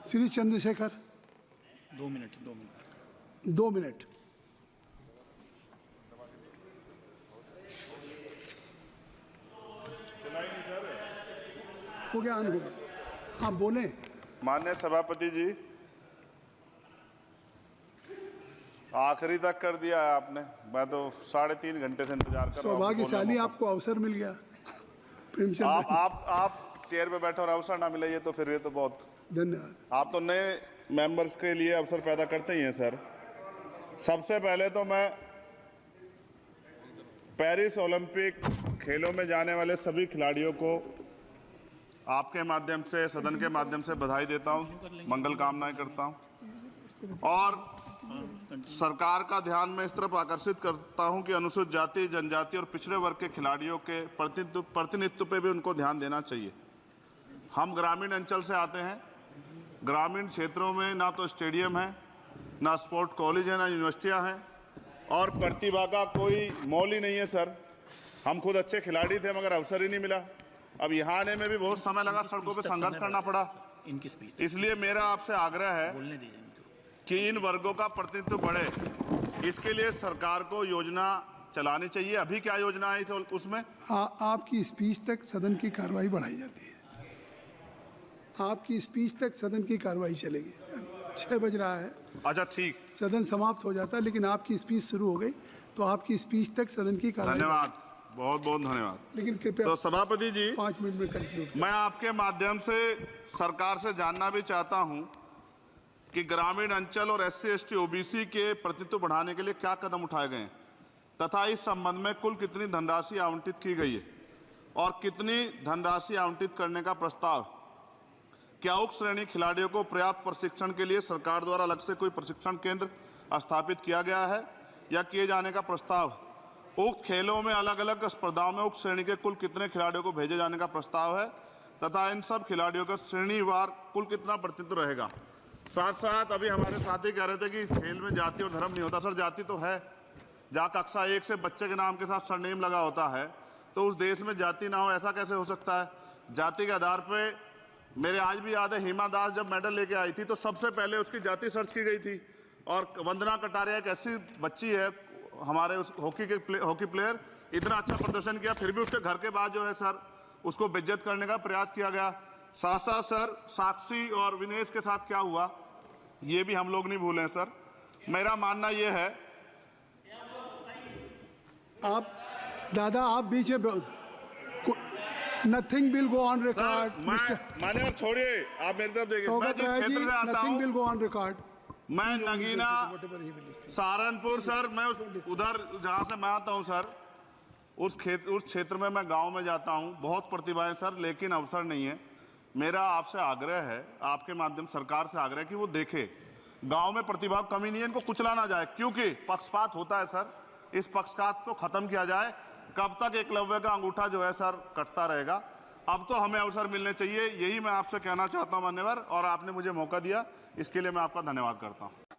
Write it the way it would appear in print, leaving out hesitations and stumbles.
Shri Chandrashekhar 2 minute 2 minute. हो गया, on हो गया। आप बोले। माननीय सभापति जी, आखिरी तक कर दिया है आपने। मैं तो 3.5 घंटे से इंतजार कर रहा हूं। सौभाग्यशाली आपको अवसर मिल गया। प्रेमचंद आप चेयर पे बैठे और अवसर ना मिले, ये तो फिर ये तो बहुत धन्यवाद। आप तो नए मेंबर्स के लिए अवसर पैदा करते ही हैं सर। सबसे पहले तो मैं पेरिस ओलंपिक खेलों में जाने वाले सभी खिलाड़ियों को आपके माध्यम से, सदन के माध्यम से बधाई देता हूं, मंगल कामनाएं करता हूं और सरकार का ध्यान में इस तरफ आकर्षित करता हूं कि अनुसूचित जाति, जनजाति और पिछड़े वर्ग के खिलाड़ियों के प्रतिनिधित्व पे भी उनको ध्यान देना चाहिए। हम ग्रामीण अंचल से आते हैं। ग्रामीण क्षेत्रों में ना तो स्टेडियम है, ना स्पोर्ट कॉलेज है, ना यूनिवर्सिटियां हैं और प्रतिभा का कोई मोल ही नहीं है सर। हम खुद अच्छे खिलाड़ी थे मगर अवसर ही नहीं मिला। अब यहाँ आने में भी बहुत समय लगा, सड़कों पे संघर्ष करना पड़ा। इसलिए मेरा आपसे आग्रह है कि इन वर्गों का प्रतिनिधित्व बढ़े। इसके लिए सरकार को योजना चलानी चाहिए। अभी क्या योजना है उसमें? आपकी स्पीच तक सदन की कार्रवाई बढ़ाई जाती है। आपकी स्पीच तक सदन की कार्रवाई चलेगी। 6 बज रहा है। अच्छा ठीक, सदन समाप्त हो जाता है, लेकिन आपकी स्पीच शुरू हो गई तो आपकी स्पीच तक सदन की कार्रवाई। धन्यवाद, बहुत बहुत धन्यवाद। लेकिन कृपया तो सभापति जी 5 मिनट में कंक्लूड। मैं आपके माध्यम से सरकार से जानना भी चाहता हूं कि ग्रामीण अंचल और SC, ST, OBC के प्रतिनिधित्व बढ़ाने के लिए क्या कदम उठाए गए हैं तथा इस संबंध में कुल कितनी धनराशि आवंटित की गई है और कितनी धनराशि आवंटित करने का प्रस्ताव। क्या उक्त श्रेणी खिलाड़ियों को पर्याप्त प्रशिक्षण के लिए सरकार द्वारा अलग से कोई प्रशिक्षण केंद्र स्थापित किया गया है या किए जाने का प्रस्ताव। उक्त खेलों में अलग अलग स्पर्धाओं में उक्त श्रेणी के कुल कितने खिलाड़ियों को भेजे जाने का प्रस्ताव है तथा इन सब खिलाड़ियों का श्रेणीवार कुल कितना प्रतिनिधित्व रहेगा। साथ साथ अभी हमारे साथी कह रहे थे कि खेल में जाति और धर्म नहीं होता। सर, जाति तो है। जहाँ कक्षा 1 से बच्चे के नाम के साथ सरनेम लगा होता है तो उस देश में जाति ना हो, ऐसा कैसे हो सकता है? जाति के आधार पर मेरे आज भी याद है, हिमा दास जब मेडल लेके आई थी तो सबसे पहले उसकी जाति सर्च की गई थी। और वंदना कटारिया एक ऐसी बच्ची है, हमारे उस हॉकी प्लेयर, इतना अच्छा प्रदर्शन किया, फिर भी उसके घर के बाद जो है सर उसको बेइज्जत करने का प्रयास किया गया। साथ साथ सर साक्षी और विनेश के साथ क्या हुआ ये भी हम लोग नहीं भूलें सर। मेरा मानना ये है, आप दादा आप बीच में nothing will go on record. माने छोड़िए, आप मेरी तरफ देखिए। मैं जिस क्षेत्र से आता हूं, nothing will go on record. मैं नगीना सहारनपुर सर, मैं उधर जहाँ से मैं आता हूँ सर, उस क्षेत्र में मैं गांव में जाता हूँ। बहुत प्रतिभाएं सर, लेकिन अवसर नहीं है। मेरा आपसे आग्रह है, आपके माध्यम सरकार से आग्रह है कि वो देखे गांव में प्रतिभा कमी नहीं है, इनको कुचला ना जाए क्योंकि पक्षपात होता है सर। इस पक्षपात को खत्म किया जाए। कब तक एकलव्य का अंगूठा जो है सर कटता रहेगा? अब तो हमें अवसर मिलने चाहिए। यही मैं आपसे कहना चाहता हूं मान्यवर, और आपने मुझे मौका दिया इसके लिए मैं आपका धन्यवाद करता हूं।